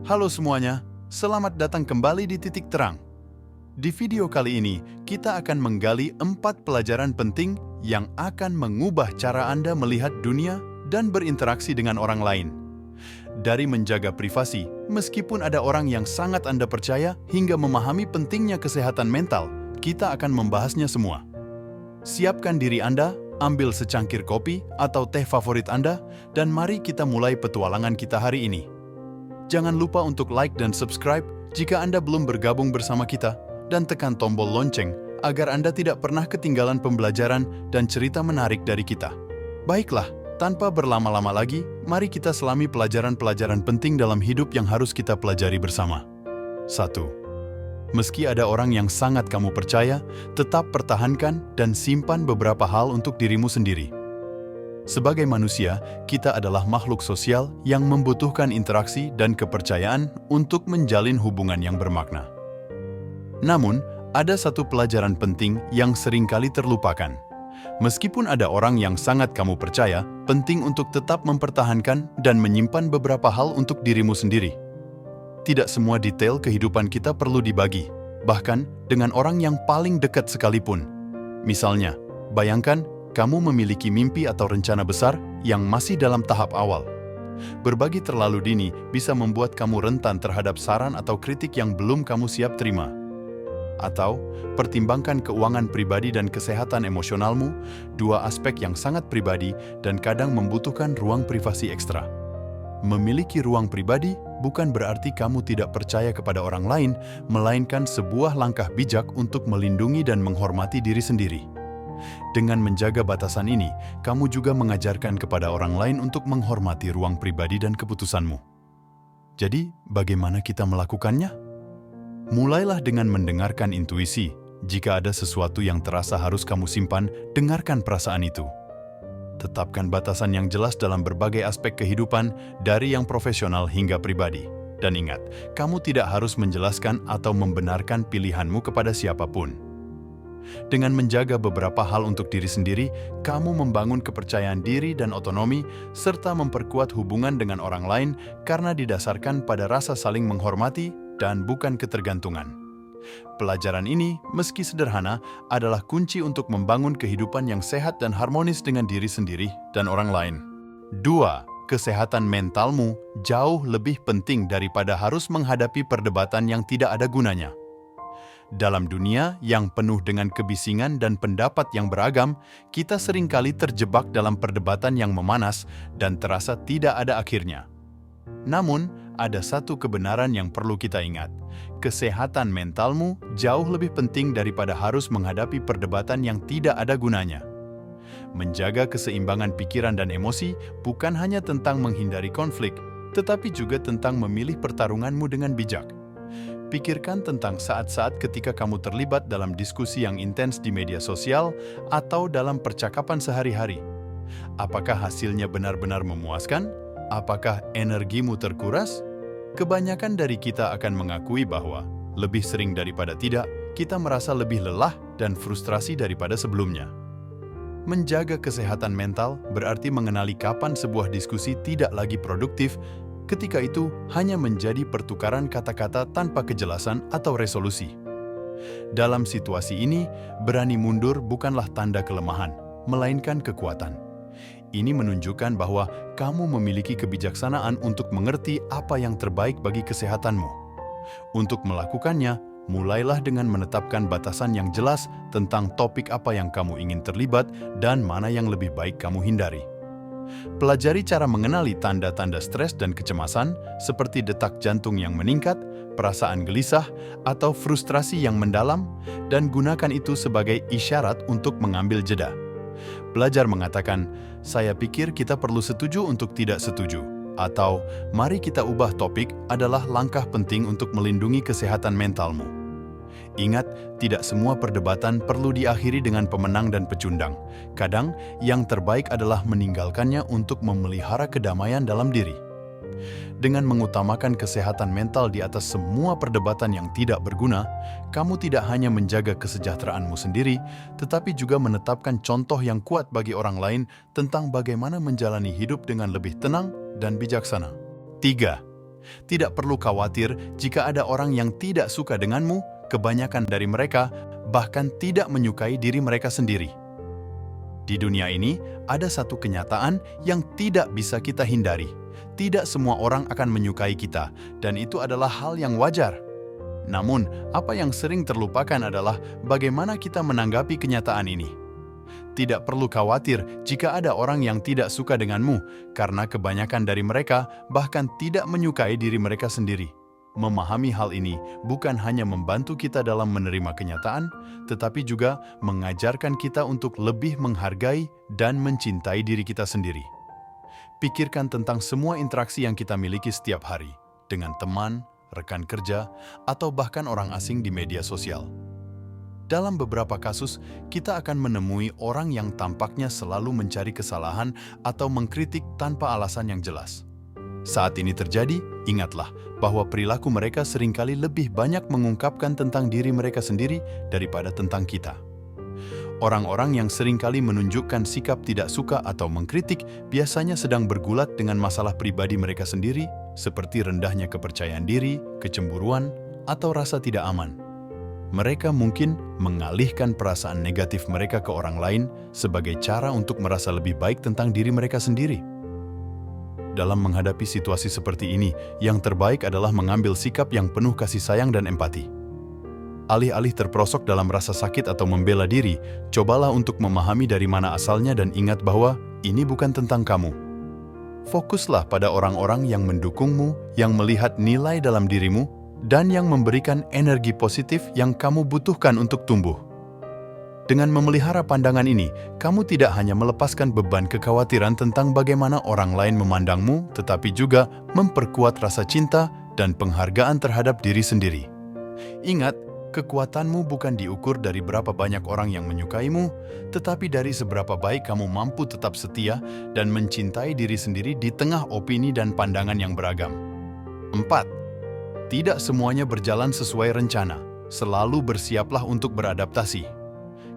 Halo semuanya, selamat datang kembali di Titik Terang. Di video kali ini, kita akan menggali 4 pelajaran penting yang akan mengubah cara Anda melihat dunia dan berinteraksi dengan orang lain. Dari menjaga privasi, meskipun ada orang yang sangat Anda percaya hingga memahami pentingnya kesehatan mental, kita akan membahasnya semua. Siapkan diri Anda, ambil secangkir kopi atau teh favorit Anda, dan mari kita mulai petualangan kita hari ini. Jangan lupa untuk like dan subscribe jika Anda belum bergabung bersama kita, dan tekan tombol lonceng agar Anda tidak pernah ketinggalan pembelajaran dan cerita menarik dari kita. Baiklah, tanpa berlama-lama lagi, mari kita selami pelajaran-pelajaran penting dalam hidup yang harus kita pelajari bersama. 1. Meski ada orang yang sangat kamu percaya, tetap pertahankan dan simpan beberapa hal untuk dirimu sendiri. Sebagai manusia, kita adalah makhluk sosial yang membutuhkan interaksi dan kepercayaan untuk menjalin hubungan yang bermakna. Namun, ada satu pelajaran penting yang seringkali terlupakan. Meskipun ada orang yang sangat kamu percaya, penting untuk tetap mempertahankan dan menyimpan beberapa hal untuk dirimu sendiri. Tidak semua detail kehidupan kita perlu dibagi, bahkan dengan orang yang paling dekat sekalipun. Misalnya, bayangkan kamu memiliki mimpi atau rencana besar yang masih dalam tahap awal. Berbagi terlalu dini bisa membuat kamu rentan terhadap saran atau kritik yang belum kamu siap terima. Atau, pertimbangkan keuangan pribadi dan kesehatan emosionalmu, dua aspek yang sangat pribadi dan kadang membutuhkan ruang privasi ekstra. Memiliki ruang pribadi bukan berarti kamu tidak percaya kepada orang lain, melainkan sebuah langkah bijak untuk melindungi dan menghormati diri sendiri. Dengan menjaga batasan ini, kamu juga mengajarkan kepada orang lain untuk menghormati ruang pribadi dan keputusanmu. Jadi, bagaimana kita melakukannya? Mulailah dengan mendengarkan intuisi. Jika ada sesuatu yang terasa harus kamu simpan, dengarkan perasaan itu. Tetapkan batasan yang jelas dalam berbagai aspek kehidupan, dari yang profesional hingga pribadi. Dan ingat, kamu tidak harus menjelaskan atau membenarkan pilihanmu kepada siapapun. Dengan menjaga beberapa hal untuk diri sendiri, kamu membangun kepercayaan diri dan otonomi, serta memperkuat hubungan dengan orang lain karena didasarkan pada rasa saling menghormati dan bukan ketergantungan. Pelajaran ini, meski sederhana, adalah kunci untuk membangun kehidupan yang sehat dan harmonis dengan diri sendiri dan orang lain. 2. Kesehatan mentalmu jauh lebih penting daripada harus menghadapi perdebatan yang tidak ada gunanya. Dalam dunia yang penuh dengan kebisingan dan pendapat yang beragam, kita seringkali terjebak dalam perdebatan yang memanas dan terasa tidak ada akhirnya. Namun, ada satu kebenaran yang perlu kita ingat. Kesehatan mentalmu jauh lebih penting daripada harus menghadapi perdebatan yang tidak ada gunanya. Menjaga keseimbangan pikiran dan emosi bukan hanya tentang menghindari konflik, tetapi juga tentang memilih pertarunganmu dengan bijak. Pikirkan tentang saat-saat ketika kamu terlibat dalam diskusi yang intens di media sosial atau dalam percakapan sehari-hari. Apakah hasilnya benar-benar memuaskan? Apakah energimu terkuras? Kebanyakan dari kita akan mengakui bahwa, lebih sering daripada tidak, kita merasa lebih lelah dan frustrasi daripada sebelumnya. Menjaga kesehatan mental berarti mengenali kapan sebuah diskusi tidak lagi produktif, ketika itu hanya menjadi pertukaran kata-kata tanpa kejelasan atau resolusi. Dalam situasi ini, berani mundur bukanlah tanda kelemahan, melainkan kekuatan. Ini menunjukkan bahwa kamu memiliki kebijaksanaan untuk mengerti apa yang terbaik bagi kesehatanmu. Untuk melakukannya, mulailah dengan menetapkan batasan yang jelas tentang topik apa yang kamu ingin terlibat dan mana yang lebih baik kamu hindari. Pelajari cara mengenali tanda-tanda stres dan kecemasan seperti detak jantung yang meningkat, perasaan gelisah, atau frustrasi yang mendalam, dan gunakan itu sebagai isyarat untuk mengambil jeda. Belajar mengatakan, "Saya pikir kita perlu setuju untuk tidak setuju," atau "Mari kita ubah topik" adalah langkah penting untuk melindungi kesehatan mentalmu. Ingat, tidak semua perdebatan perlu diakhiri dengan pemenang dan pecundang. Kadang, yang terbaik adalah meninggalkannya untuk memelihara kedamaian dalam diri. Dengan mengutamakan kesehatan mental di atas semua perdebatan yang tidak berguna, kamu tidak hanya menjaga kesejahteraanmu sendiri, tetapi juga menetapkan contoh yang kuat bagi orang lain tentang bagaimana menjalani hidup dengan lebih tenang dan bijaksana. 3. Tidak perlu khawatir jika ada orang yang tidak suka denganmu, kebanyakan dari mereka bahkan tidak menyukai diri mereka sendiri. Di dunia ini, ada satu kenyataan yang tidak bisa kita hindari. Tidak semua orang akan menyukai kita, dan itu adalah hal yang wajar. Namun, apa yang sering terlupakan adalah bagaimana kita menanggapi kenyataan ini. Tidak perlu khawatir jika ada orang yang tidak suka denganmu, karena kebanyakan dari mereka bahkan tidak menyukai diri mereka sendiri. Memahami hal ini bukan hanya membantu kita dalam menerima kenyataan, tetapi juga mengajarkan kita untuk lebih menghargai dan mencintai diri kita sendiri. Pikirkan tentang semua interaksi yang kita miliki setiap hari, dengan teman, rekan kerja, atau bahkan orang asing di media sosial. Dalam beberapa kasus, kita akan menemui orang yang tampaknya selalu mencari kesalahan atau mengkritik tanpa alasan yang jelas. Saat ini terjadi, ingatlah bahwa perilaku mereka seringkali lebih banyak mengungkapkan tentang diri mereka sendiri daripada tentang kita. Orang-orang yang seringkali menunjukkan sikap tidak suka atau mengkritik biasanya sedang bergulat dengan masalah pribadi mereka sendiri, seperti rendahnya kepercayaan diri, kecemburuan, atau rasa tidak aman. Mereka mungkin mengalihkan perasaan negatif mereka ke orang lain sebagai cara untuk merasa lebih baik tentang diri mereka sendiri. Dalam menghadapi situasi seperti ini, yang terbaik adalah mengambil sikap yang penuh kasih sayang dan empati. Alih-alih terperosok dalam rasa sakit atau membela diri, cobalah untuk memahami dari mana asalnya dan ingat bahwa ini bukan tentang kamu. Fokuslah pada orang-orang yang mendukungmu, yang melihat nilai dalam dirimu, dan yang memberikan energi positif yang kamu butuhkan untuk tumbuh. Dengan memelihara pandangan ini, kamu tidak hanya melepaskan beban kekhawatiran tentang bagaimana orang lain memandangmu, tetapi juga memperkuat rasa cinta dan penghargaan terhadap diri sendiri. Ingat, kekuatanmu bukan diukur dari berapa banyak orang yang menyukaimu, tetapi dari seberapa baik kamu mampu tetap setia dan mencintai diri sendiri di tengah opini dan pandangan yang beragam. 4. Tidak semuanya berjalan sesuai rencana. Selalu bersiaplah untuk beradaptasi.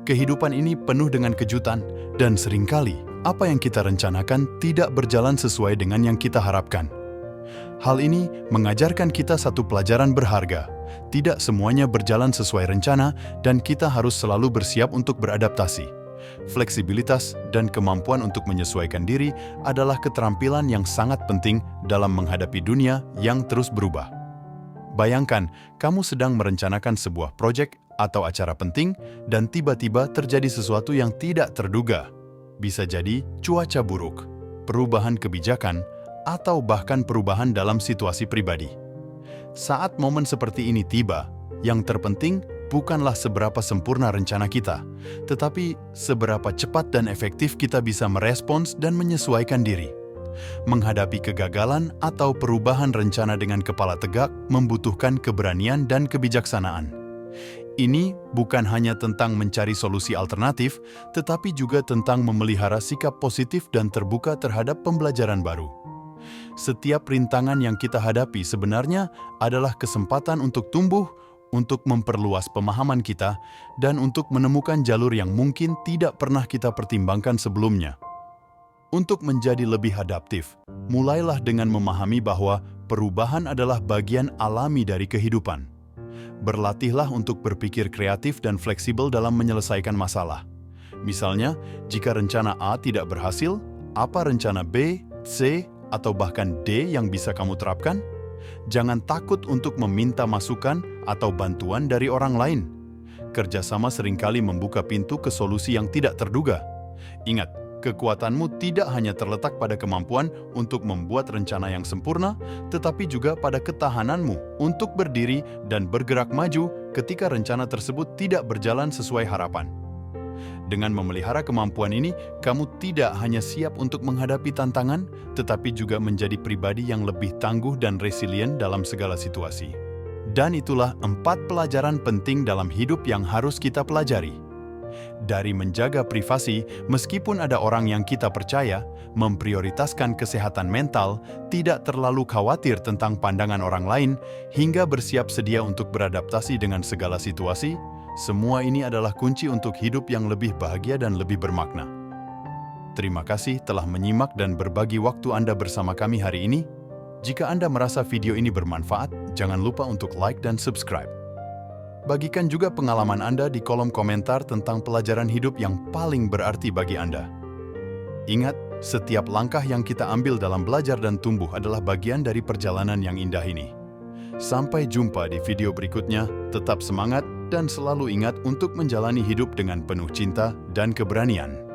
Kehidupan ini penuh dengan kejutan, dan seringkali apa yang kita rencanakan tidak berjalan sesuai dengan yang kita harapkan. Hal ini mengajarkan kita satu pelajaran berharga. Tidak semuanya berjalan sesuai rencana, dan kita harus selalu bersiap untuk beradaptasi. Fleksibilitas dan kemampuan untuk menyesuaikan diri adalah keterampilan yang sangat penting dalam menghadapi dunia yang terus berubah. Bayangkan, kamu sedang merencanakan sebuah proyek atau acara penting, dan tiba-tiba terjadi sesuatu yang tidak terduga. Bisa jadi cuaca buruk, perubahan kebijakan, atau bahkan perubahan dalam situasi pribadi. Saat momen seperti ini tiba, yang terpenting bukanlah seberapa sempurna rencana kita, tetapi seberapa cepat dan efektif kita bisa merespons dan menyesuaikan diri. Menghadapi kegagalan atau perubahan rencana dengan kepala tegak membutuhkan keberanian dan kebijaksanaan. Ini bukan hanya tentang mencari solusi alternatif, tetapi juga tentang memelihara sikap positif dan terbuka terhadap pembelajaran baru. Setiap rintangan yang kita hadapi sebenarnya adalah kesempatan untuk tumbuh, untuk memperluas pemahaman kita, dan untuk menemukan jalur yang mungkin tidak pernah kita pertimbangkan sebelumnya. Untuk menjadi lebih adaptif, mulailah dengan memahami bahwa perubahan adalah bagian alami dari kehidupan. Berlatihlah untuk berpikir kreatif dan fleksibel dalam menyelesaikan masalah. Misalnya, jika rencana A tidak berhasil, apa rencana B, C, atau bahkan D yang bisa kamu terapkan? Jangan takut untuk meminta masukan atau bantuan dari orang lain. Kerjasama seringkali membuka pintu ke solusi yang tidak terduga. Ingat, kekuatanmu tidak hanya terletak pada kemampuan untuk membuat rencana yang sempurna, tetapi juga pada ketahananmu untuk berdiri dan bergerak maju ketika rencana tersebut tidak berjalan sesuai harapan. Dengan memelihara kemampuan ini, kamu tidak hanya siap untuk menghadapi tantangan, tetapi juga menjadi pribadi yang lebih tangguh dan resilient dalam segala situasi. Dan itulah 4 pelajaran penting dalam hidup yang harus kita pelajari. Dari menjaga privasi, meskipun ada orang yang kita percaya, memprioritaskan kesehatan mental, tidak terlalu khawatir tentang pandangan orang lain, hingga bersiap sedia untuk beradaptasi dengan segala situasi, semua ini adalah kunci untuk hidup yang lebih bahagia dan lebih bermakna. Terima kasih telah menyimak dan berbagi waktu Anda bersama kami hari ini. Jika Anda merasa video ini bermanfaat, jangan lupa untuk like dan subscribe. Bagikan juga pengalaman Anda di kolom komentar tentang pelajaran hidup yang paling berarti bagi Anda. Ingat, setiap langkah yang kita ambil dalam belajar dan tumbuh adalah bagian dari perjalanan yang indah ini. Sampai jumpa di video berikutnya, tetap semangat dan selalu ingat untuk menjalani hidup dengan penuh cinta dan keberanian.